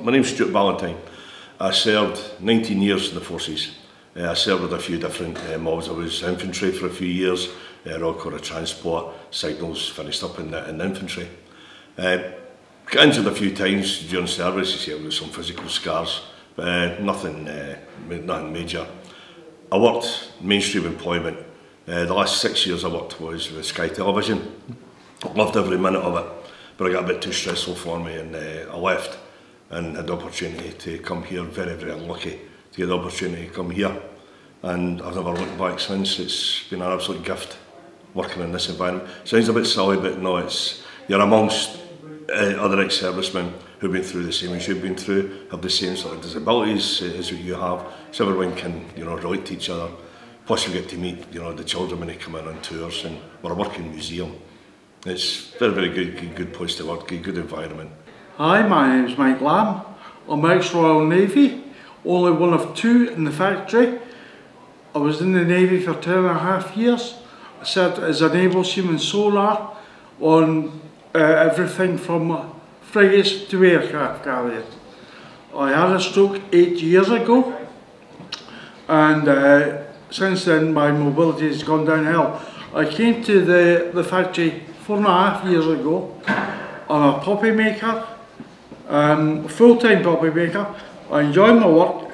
my name's Stuart Ballantyne. I served 19 years in the forces. I served with a few different mobs. I was infantry for a few years, Royal Corps of Transport, signals, finished up in the infantry. Got injured a few times during service. You see, I've got some physical scars, but nothing major. I worked mainstream employment. The last 6 years I worked was with Sky Television. I loved every minute of it, but I got a bit too stressful for me, and I left and had the opportunity to come here. Very, very unlucky to get the opportunity to come here, and I've never looked back since. It's been an absolute gift working in this environment. Sounds a bit silly, but no, you're amongst other ex-servicemen who've been through the same as you've been through, have the same sort of disabilities as what you have, so everyone can, relate to each other. Plus you get to meet, the children when they come in on tours, and we're a working museum. It's a very, very good place to work, good environment. Hi, my name's Mike Lamb. I'm ex-Royal Navy, only one of two in the factory. I was in the Navy for 10.5 years. I served as a naval seaman sonar on everything from frigates to aircraft carriers. I had a stroke 8 years ago, and since then my mobility has gone downhill. I came to the factory 4.5 years ago. I'm a poppy maker, full-time poppy maker. I enjoy my work.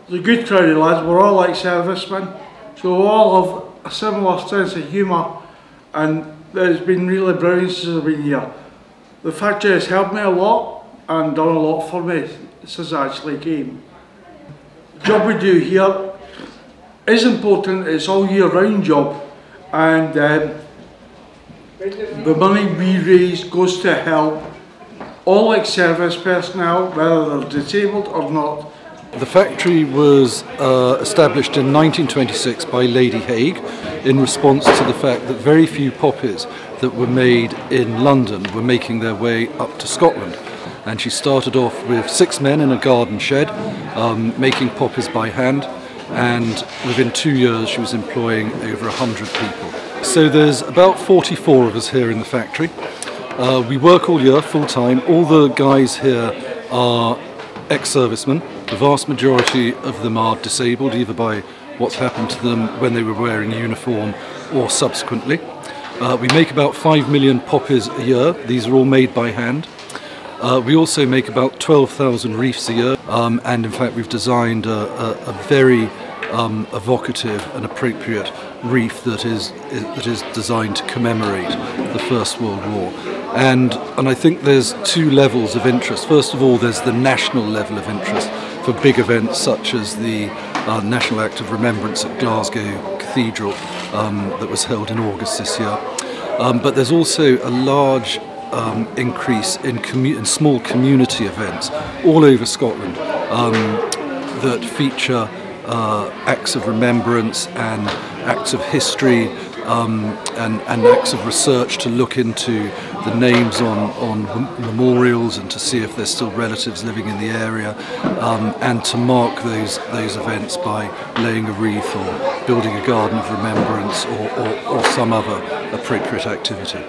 It's a good crowd of lads. We're all like servicemen, so we all have a similar sense of humour, and it's been really brilliant since I've been here. The factory has helped me a lot and done a lot for me since I actually came. The job we do here is important. It's all year-round job, and the money we raise goes to help all ex-service personnel, whether they're disabled or not. The factory was established in 1926 by Lady Haig in response to the fact that very few poppies that were made in London were making their way up to Scotland. And she started off with 6 men in a garden shed making poppies by hand, and within 2 years she was employing over 100 people. So there's about 44 of us here in the factory. We work all year, full time. All the guys here are ex-servicemen. The vast majority of them are disabled, either by what's happened to them when they were wearing uniform or subsequently. We make about 5 million poppies a year. These are all made by hand. We also make about 12,000 wreaths a year, and in fact we've designed a very evocative and appropriate wreath that is designed to commemorate the First World War. And I think there's 2 levels of interest. First of all, there's the national level of interest for big events such as the National Act of Remembrance at Glasgow Cathedral that was held in August this year. But there's also a large increase in small community events all over Scotland that feature acts of remembrance and acts of history and acts of research to look into the names on memorials and to see if there's still relatives living in the area, and to mark those events by laying a wreath or building a garden of remembrance or some other appropriate activity.